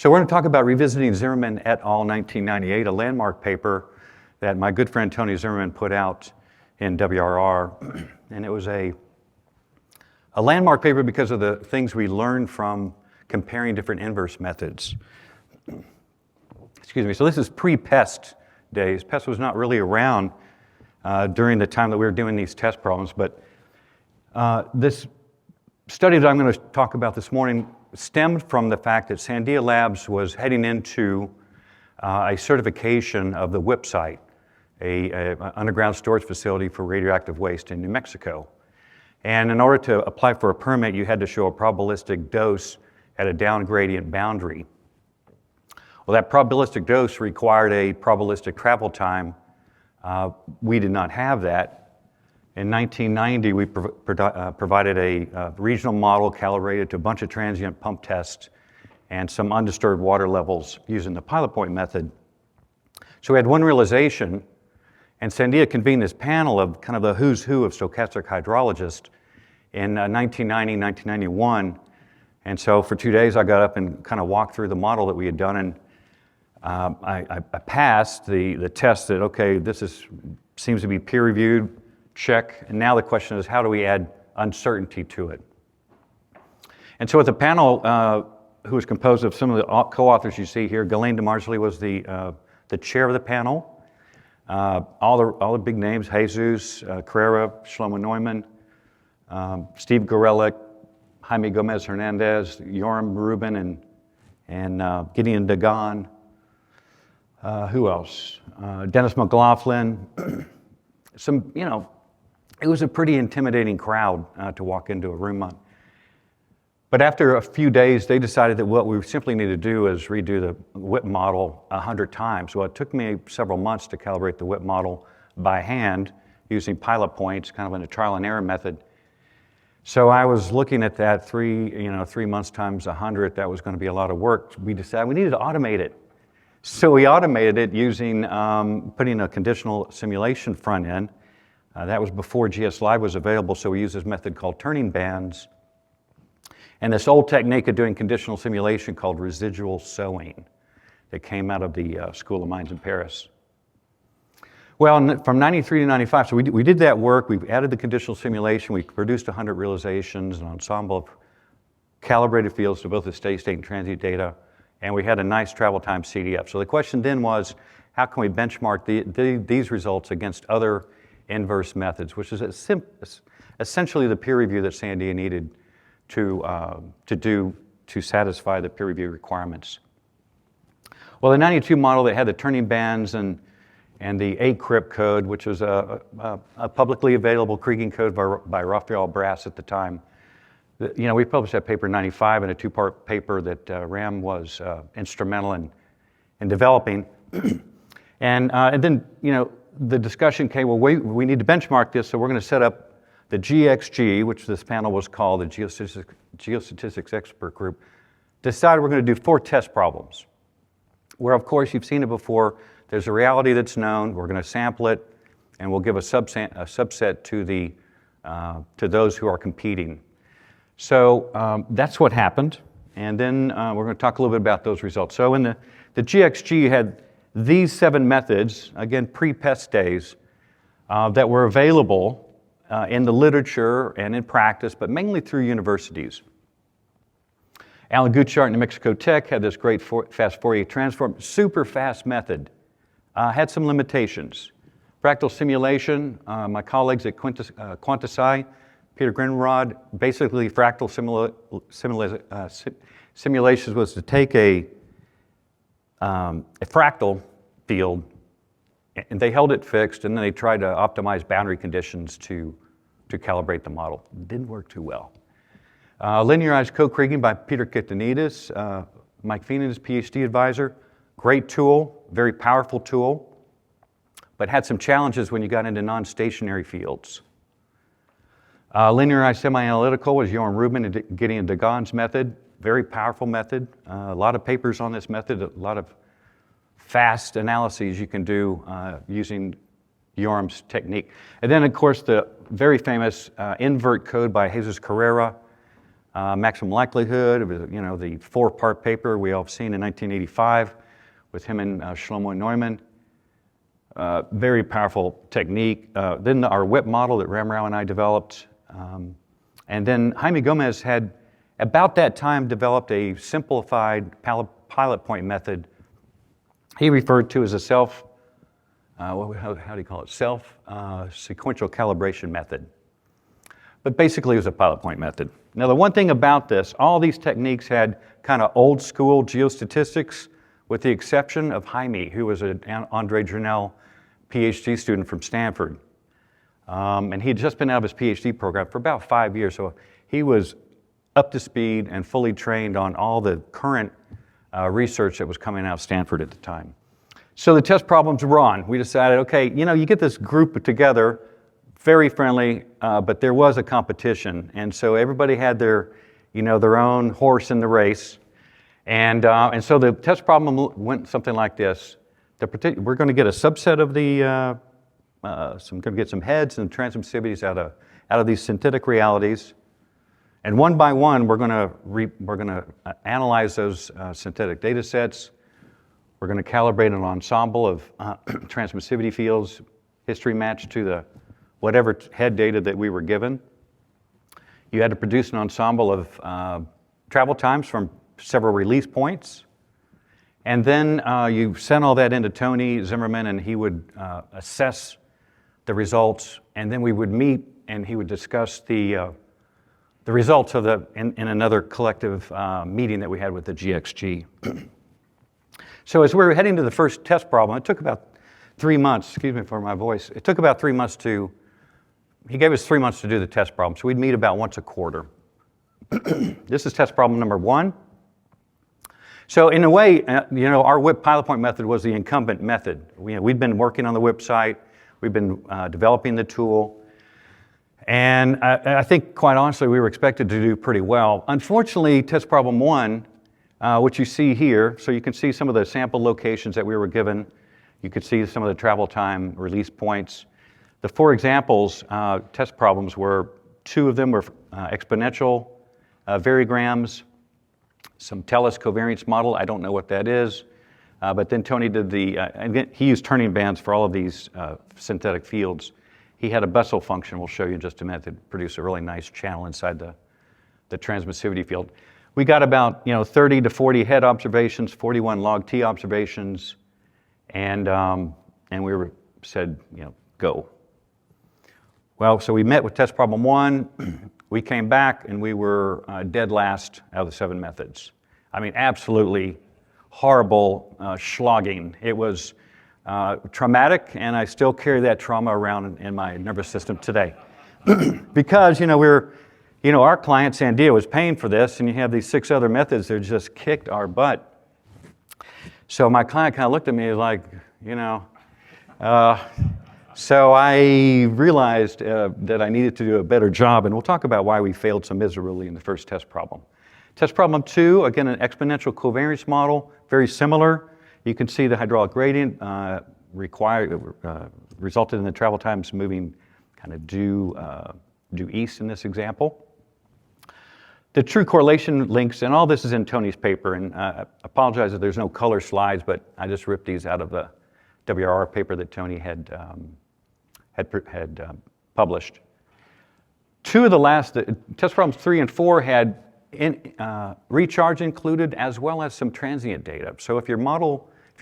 So we're going to talk about revisiting Zimmerman et al. 1998, a landmark paper that my good friend Tony Zimmerman put out in WRR. And it was a landmark paper because of the things we learned from comparing different inverse methods. Excuse me. So this is pre-PEST days. PEST was not really around during the time that we were doing these test problems, but this study that I'm going to talk about this morning stemmed from the fact that Sandia Labs was heading into a certification of the WIP site, an underground storage facility for radioactive waste in New Mexico. And in order to apply for a permit, you had to show a probabilistic dose at a down gradient boundary. Well, that probabilistic dose required a probabilistic travel time. We did not have that. In 1990, we provided a regional model calibrated to a bunch of transient pump tests and some undisturbed water levels using the pilot point method. So we had one realization, and Sandia convened this panel of kind of the who's who of stochastic hydrologists in 1990, 1991. And so for 2 days, I got up and kind of walked through the model that we had done, and I passed the test that, okay, seems to be peer-reviewed, check, and now the question is, how do we add uncertainty to it? And so with the panel, who was composed of some of the co-authors you see here, Ghislaine DeMarsley was the chair of the panel. All the big names, Jesus, Carrera, Shlomo Neumann, Steve Gorelick, Jaime Gomez Hernandez, Yoram Rubin, and Gideon Dagan. Who else? Dennis McLaughlin. It was a pretty intimidating crowd to walk into a room on. But after a few days, they decided that what we simply need to do is redo the WIP model 100 times. Well, it took me several months to calibrate the WIP model by hand using pilot points, kind of in a trial and error method. So I was looking at that 3 months times 100. That was going to be a lot of work. We decided we needed to automate it. So we automated it using putting a conditional simulation front end. That was before GS Live was available, so we used this method called turning bands. And this old technique of doing conditional simulation called residual sewing that came out of the School of Mines in Paris. Well, from 93 to 95, so we did that work. We added the conditional simulation. We produced 100 realizations, an ensemble of calibrated fields to both the steady state and transient data. And we had a nice travel time CDF. So the question then was, how can we benchmark these results against other inverse methods, which is essentially the peer review that Sandia needed to satisfy the peer review requirements. Well, the 92 model that had the turning bands and the ACRIP code, which was a publicly available Kriging code by Raphael Brass at the time. We published that paper in 95 in a 2-part paper that RAM was instrumental in developing. And then, the discussion came, well, we need to benchmark this, so we're going to set up the GXG, which this panel was called, the Geostatistics Expert Group, decided we're going to do 4 test problems, where, of course, you've seen it before. There's a reality that's known. We're going to sample it, and we'll give a subset to those who are competing. So that's what happened, and then we're going to talk a little bit about those results. So in the GXG had these 7 methods, again, pre-PEST days, that were available in the literature and in practice, but mainly through universities. Alan Gutschart, New Mexico Tech, had this great fast Fourier transform, super fast method, had some limitations. Fractal simulation, my colleagues at Quantisci, Peter Grinrod, basically fractal simulations was to take a fractal field, and they held it fixed, and then they tried to optimize boundary conditions to calibrate the model. It didn't work too well. Linearized co-Kriging by Peter Kitanides, Mike Feenan's PhD advisor. Great tool, very powerful tool, but had some challenges when you got into non-stationary fields. Linearized semi-analytical was Yoram Rubin and Gideon Dagan's method. Very powerful method. A lot of papers on this method, a lot of fast analyses you can do using Yoram's technique. And then, of course, the very famous invert code by Jesus Carrera. maximum likelihood, it was, the 4-part paper we all have seen in 1985 with him and Shlomo Neumann. Very powerful technique. Then our WIP model that Ramrao and I developed. And then Jaime Gomez had, about that time, developed a simplified pilot point method he referred to as a how do you call it? Sequential calibration method. But basically it was a pilot point method. Now the one thing about this, all these techniques had kind of old school geostatistics, with the exception of Jaime, who was an Andre Drenel PhD student from Stanford. And he had just been out of his PhD program for about 5 years, so he was up to speed and fully trained on all the current research that was coming out of Stanford at the time. So the test problems were on. We decided, okay, you get this group together, very friendly, but there was a competition. And so everybody had their own horse in the race. And so the test problem went something like this. We're going to get a subset of the, going to get some heads and transmissivities out of these synthetic realities. And one by one, we're going to analyze those synthetic data sets. We're going to calibrate an ensemble of transmissivity fields, history matched to the whatever head data that we were given. You had to produce an ensemble of travel times from several release points. And then you sent all that into Tony Zimmerman, and he would assess the results. And then we would meet, and he would discuss the results of in another collective meeting that we had with the GXG. So as we were heading to the first test problem, it took about 3 months, excuse me for my voice, it took about 3 months he gave us 3 months to do the test problem, so we'd meet about once a quarter. This is test problem number 1. So in a way, our WIP pilot point method was the incumbent method. We'd been working on the WIP site, we've been developing the tool, and I think, quite honestly, we were expected to do pretty well. Unfortunately, test problem 1, which you see here, so you can see some of the sample locations that we were given. You could see some of the travel time release points. The 4 examples, test problems were, 2 of them were exponential varigrams, some TELUS covariance model, I don't know what that is, but then Tony did he used turning bands for all of these synthetic fields. He had a Bessel function, we'll show you in just a minute, that produced a really nice channel inside the transmissivity field. We got about 30 to 40 head observations, 41 log T observations, and we said, go. Well, so we met with test problem 1. We came back and we were dead last out of the 7 methods. I mean, absolutely horrible slogging. It was traumatic, and I still carry that trauma around in my nervous system today. Because, our client, Sandia, was paying for this, and you have these 6 other methods that just kicked our butt. So my client kind of looked at me like, so I realized that I needed to do a better job, and we'll talk about why we failed so miserably in the first test problem. Test problem 2, again, an exponential covariance model, very similar. You can see the hydraulic gradient resulted in the travel times moving kind of due east in this example. The true correlation links, and all this is in Tony's paper, and I apologize that there's no color slides, but I just ripped these out of the WRR paper that Tony had published. 2 of the last, test problems 3 and 4 had recharge included, as well as some transient data. So if your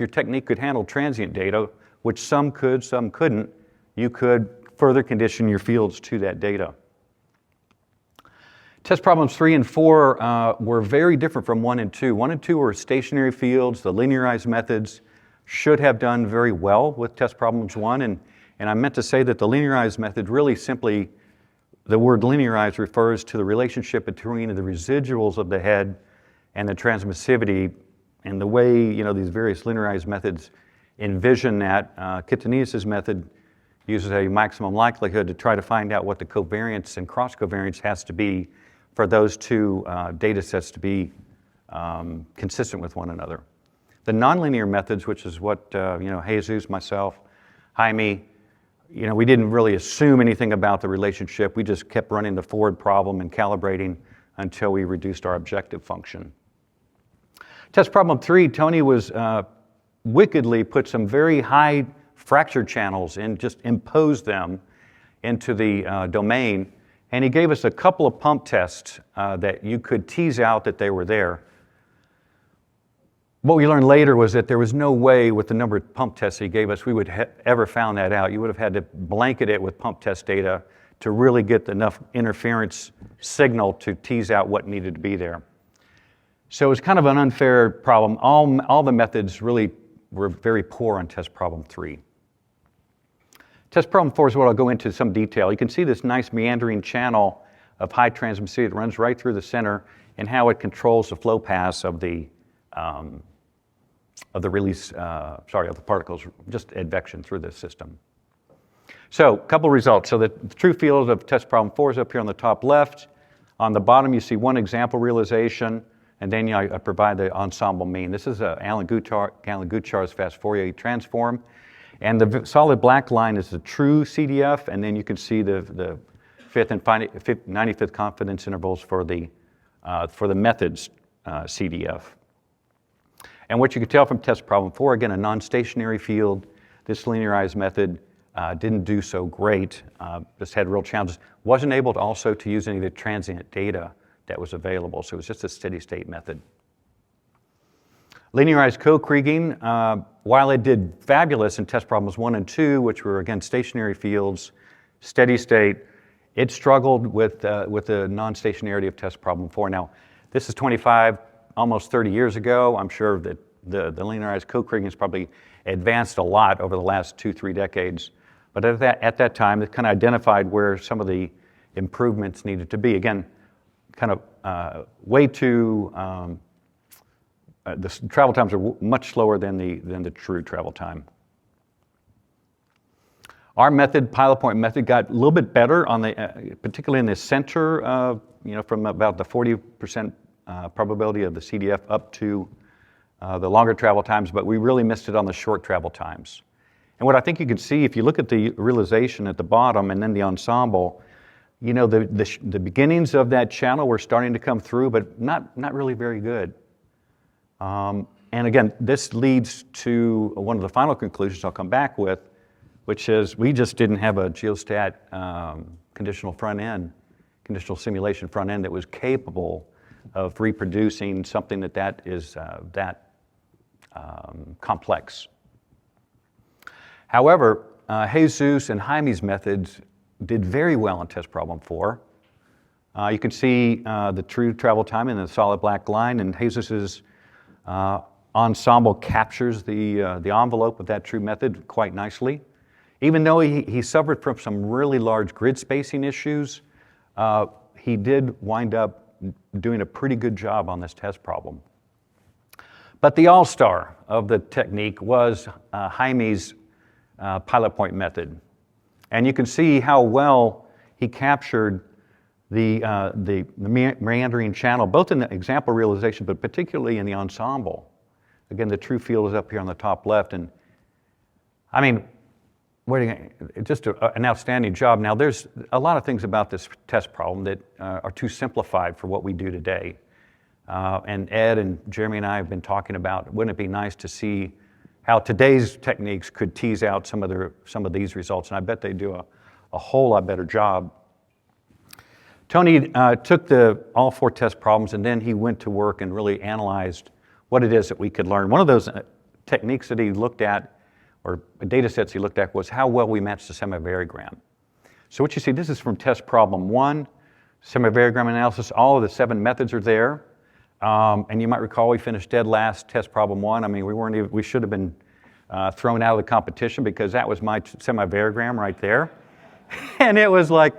technique could handle transient data, which some could, some couldn't, you could further condition your fields to that data. Test problems 3 and 4 were very different from 1 and 2. 1 and 2 were stationary fields. The linearized methods should have done very well with test problems 1, and I meant to say that the linearized method really simply, the word linearized refers to the relationship between the residuals of the head and the transmissivity, and the way these various linearized methods envision that. Kitanides' method uses a maximum likelihood to try to find out what the covariance and cross covariance has to be for those 2 data sets to be consistent with one another. The nonlinear methods, which is what Jesus, myself, Jaime, we didn't really assume anything about the relationship. We just kept running the forward problem and calibrating until we reduced our objective function. Test problem 3, Tony was wickedly put some very high fracture channels and just imposed them into the domain. And he gave us a couple of pump tests that you could tease out that they were there. What we learned later was that there was no way with the number of pump tests he gave us we would ever found that out. You would have had to blanket it with pump test data to really get enough interference signal to tease out what needed to be there. So it was kind of an unfair problem. All the methods really were very poor on test problem 3. Test problem 4 is what I'll go into some detail. You can see this nice meandering channel of high transmissivity that runs right through the center and how it controls the flow paths of the release, of the particles, just advection through the system. So, a couple results. So the true field of test problem 4 is up here on the top left. On the bottom, you see one example realization, and then I provide the ensemble mean. This is Alan Guchar's fast Fourier transform. And the solid black line is the true CDF, and then you can see the 5th and 95th confidence intervals for the methods CDF. And what you can tell from test problem 4, again, a non-stationary field, this linearized method didn't do so great. Just had real challenges. Wasn't able to also to use any of the transient data that was available, so it was just a steady state method. Linearized co-Krieging, while it did fabulous in test problems 1 and 2, which were again stationary fields, steady state, it struggled with the non-stationarity of test problem 4. Now, this is 25, almost 30 years ago. I'm sure that the linearized co-Krieging has probably advanced a lot over the last 2-3 decades. But at that time, it kind of identified where some of the improvements needed to be. Again, kind of way too, the travel times are much slower than the true travel time. Our method, pilot point method, got a little bit better on the, particularly in the center, from about the 40% probability of the CDF up to the longer travel times, but we really missed it on the short travel times. And what I think you can see, if you look at the realization at the bottom and then the ensemble, the beginnings of that channel were starting to come through, but not really very good. And again, this leads to one of the final conclusions I'll come back with, which is we just didn't have a geostat conditional simulation front end that was capable of reproducing something that is complex. However, Jesus and Jaime's methods did very well in test problem 4. You can see the true travel time in the solid black line, and Jesus's ensemble captures the envelope of that true method quite nicely. Even though he suffered from some really large grid spacing issues, he did wind up doing a pretty good job on this test problem. But the all-star of the technique was Jaime's pilot point method. And you can see how well he captured the meandering channel, both in the example realization, but particularly in the ensemble. Again, the true field is up here on the top left. And I mean, just an outstanding job. Now, there's a lot of things about this test problem that are too simplified for what we do today. And Ed and Jeremy and I have been talking about, wouldn't it be nice to see how today's techniques could tease out some of these results, and I bet they do a whole lot better job. Tony took all 4 test problems, and then he went to work and really analyzed what it is that we could learn. One of those techniques that he looked at, or data sets he looked at, was how well we matched the semivariogram. So what you see, this is from test problem 1, semivariogram analysis. All of the 7 methods are there. And you might recall we finished dead last test problem 1. I mean, we should have been thrown out of the competition because that was my semivariogram right there. And it was like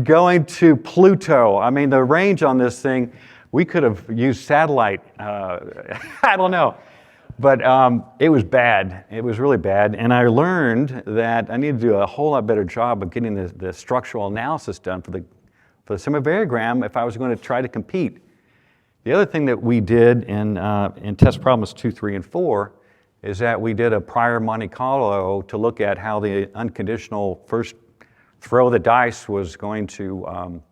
going to Pluto. I mean, the range on this thing, we could have used satellite. I don't know. But it was bad. It was really bad. And I learned that I need to do a whole lot better job of getting the structural analysis done for the semivariogram if I was going to try to compete. The other thing that we did in test problems 2, 3, and 4 is that we did a prior Monte Carlo to look at how the unconditional first throw of the dice was going to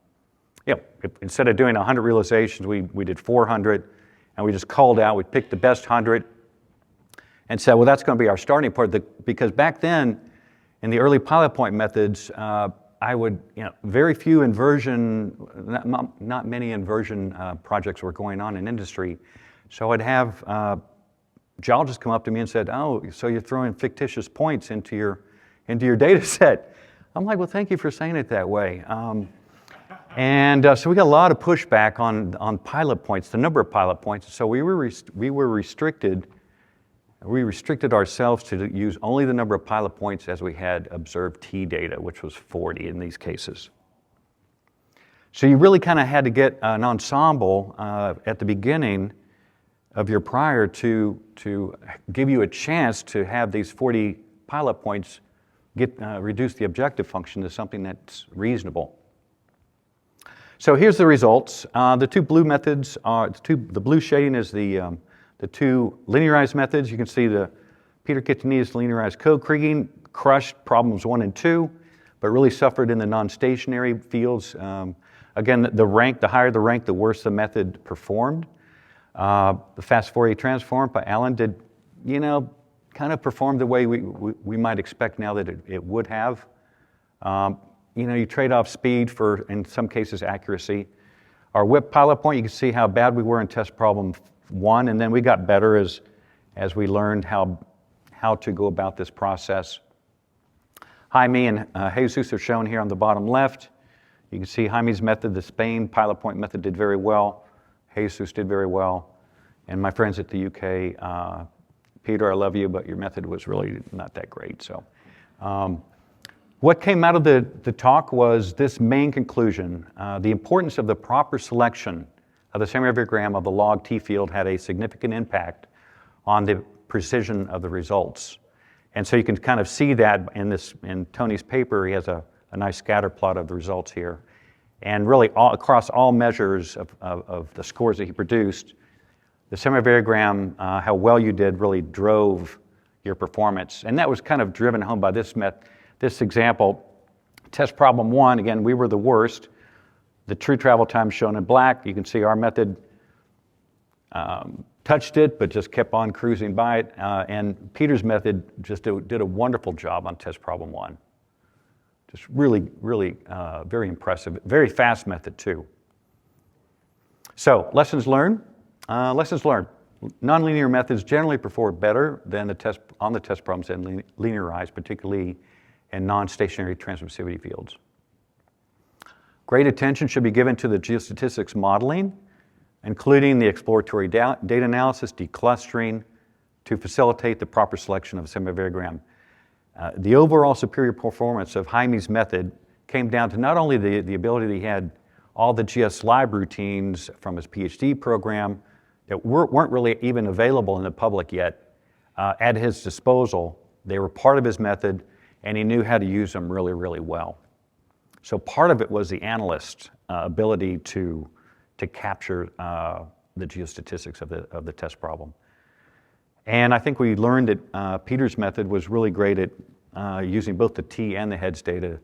instead of doing 100 realizations, we did 400, and we just called out, we picked the best 100, and said, well, that's going to be our starting point, because back then, in the early pilot point methods, I would, very few inversion, not many inversion projects were going on in industry, so I'd have geologists come up to me and said, oh, so you're throwing fictitious points into your data set. I'm like, well, thank you for saying it that way. So we got a lot of pushback on pilot points, the number of pilot points. So we restricted ourselves to use only the number of pilot points as we had observed T data, which was 40 in these cases. So you really kind of had to get an ensemble at the beginning of your prior to give you a chance to have these 40 pilot points reduce the objective function to something that's reasonable. So here's the results. The two blue methods are, the blue shading is the two linearized methods. You can see the Peter Kitanides linearized co-kriging crushed problems 1 and 2, but really suffered in the non-stationary fields. Again, the higher the rank, the worse the method performed. The fast Fourier transform by Allen did, kind of perform the way we might expect now that it would have. You trade off speed for, in some cases, accuracy. Our WIP pilot point, you can see how bad we were in test problem 1, and then we got better as we learned how to go about this process. Jaime and Jesus are shown here on the bottom left. You can see Jaime's method, the Spain pilot point method, did very well. Jesus did very well. And my friends at the UK, Peter, I love you, but your method was really not that great. So what came out of the talk was this main conclusion. The importance of the proper selection of the semivarigram of the log T field had a significant impact on the precision of the results. And so you can kind of see that in Tony's paper. He has a nice scatter plot of the results here. And really across all measures of the scores that he produced, the semivarigram, how well you did, really drove your performance. And that was kind of driven home by this example. Test problem 1, again, we were the worst. The true travel time shown in black. You can see our method touched it, but just kept on cruising by it. And Peter's method just did a wonderful job on test problem 1. Just really, really very impressive. Very fast method, too. So, lessons learned. Nonlinear methods generally perform better than on the test problems and linearized, particularly in non-stationary transmissivity fields. Great attention should be given to the geostatistics modeling, including the exploratory data analysis, declustering, to facilitate the proper selection of a semivarigram. The overall superior performance of Jaime's method came down to not only the ability that he had all the GS Lib routines from his PhD program that weren't really even available in the public yet at his disposal. They were part of his method, and he knew how to use them really, really well. So part of it was the analyst's ability to capture the geostatistics of the test problem. And I think we learned that Peter's method was really great at using both the T and the heads data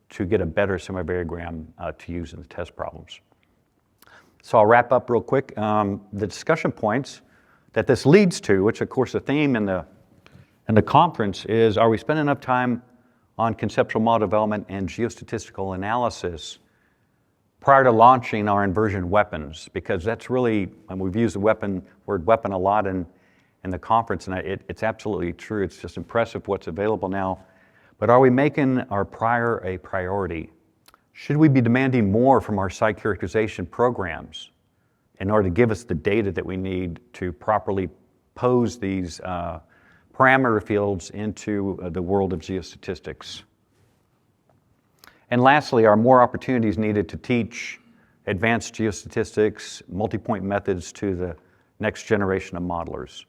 to get a better semivarigram to use in the test problems. So I'll wrap up real quick. The discussion points that this leads to, which of course the theme in the conference is, are we spending enough time on conceptual model development and geostatistical analysis prior to launching our inversion weapons? Because that's really, and we've used the word weapon a lot in the conference, and it's absolutely true. It's just impressive what's available now. But are we making our prior a priority? Should we be demanding more from our site characterization programs in order to give us the data that we need to properly pose these parameter fields into the world of geostatistics? And lastly, are more opportunities needed to teach advanced geostatistics, multi-point methods to the next generation of modelers?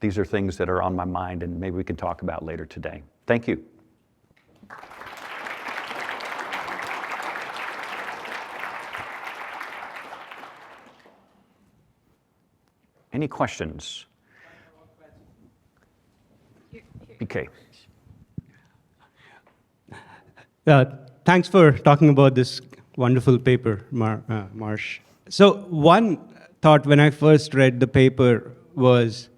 These are things that are on my mind and maybe we can talk about later today. Thank you. Any questions? BK. Thanks for talking about this Wonderful paper, Marsh. So one thought when I first read the paper was,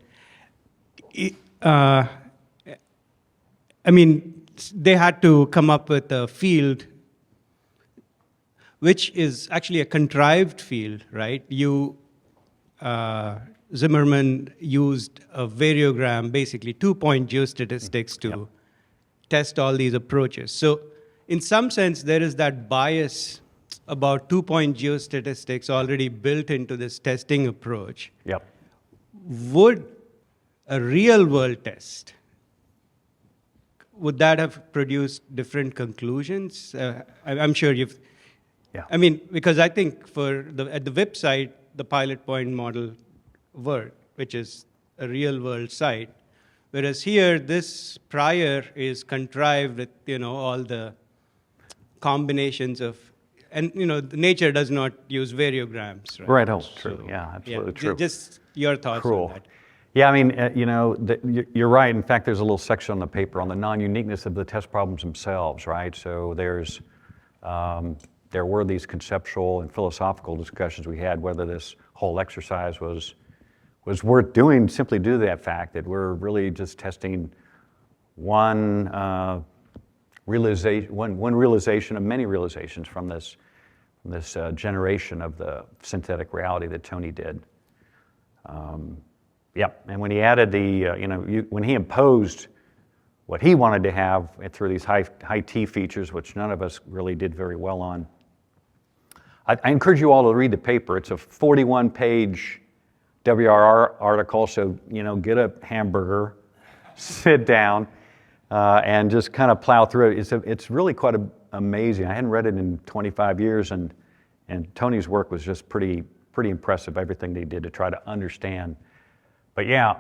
I mean, they had to come up with a field which is actually a contrived field, right? Zimmerman used a variogram, basically 2-point geostatistics to test all these approaches. So in some sense, there is that bias about 2-point geostatistics already built into this testing approach. Yep. Would a real-world test, would that have produced different conclusions? I'm sure you've... Yeah. I mean, because I think at the VIP site, the pilot point model worked, which is a real-world site. Whereas here, this prior is contrived with, all the combinations of, and, nature does not use variograms, right? Right, true. So, yeah, absolutely true. Just your thoughts on that. Yeah, I mean, you're right. In fact, there's a little section on the paper on the non-uniqueness of the test problems themselves, right? So there were these conceptual and philosophical discussions we had whether this whole exercise was worth doing simply due to that fact that we're really just testing one realization of many realizations from this generation of the synthetic reality that Tony did. And when he added when he imposed what he wanted to have through these high T features, which none of us really did very well on, I encourage you all to read the paper. It's a 41-page WRR article, so get a hamburger, sit down, and just kind of plow through it. It's really quite amazing. I hadn't read it in 25 years, and Tony's work was just pretty impressive, everything they did to try to understand. But yeah,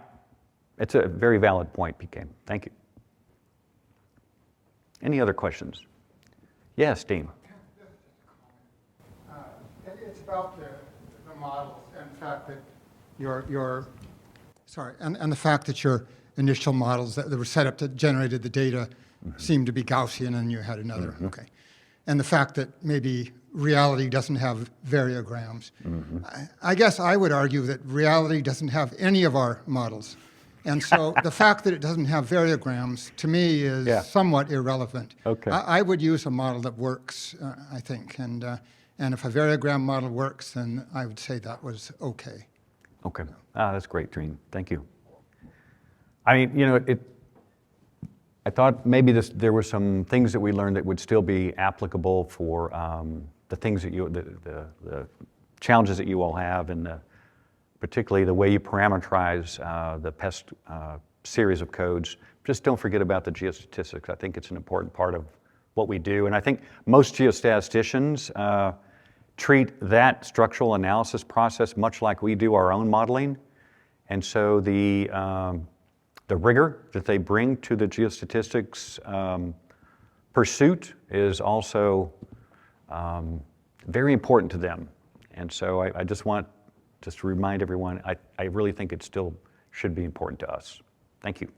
it's a very valid point, PK. Thank you. Any other questions? Yes, Dean. It's about the models and the fact that and the fact that your initial models that were set up that generated the data seemed to be Gaussian, and you had another. Okay, and the fact that maybe reality doesn't have variograms. I guess I would argue that reality doesn't have any of our models. And so the fact that it doesn't have variograms, to me, is somewhat irrelevant. Okay. I would use a model that works, I think. And if a variogram model works, then I would say that was okay. Okay. That's great, Dream. Thank you. I mean, I thought maybe there were some things that we learned that would still be applicable for the things that the challenges that you all have, and particularly the way you parameterize the PEST series of codes. Just don't forget about the geostatistics. I think it's an important part of what we do. And I think most geostatisticians treat that structural analysis process much like we do our own modeling. And so the rigor that they bring to the geostatistics pursuit is also very important to them. And so I just want to remind everyone, I really think it still should be important to us. Thank you.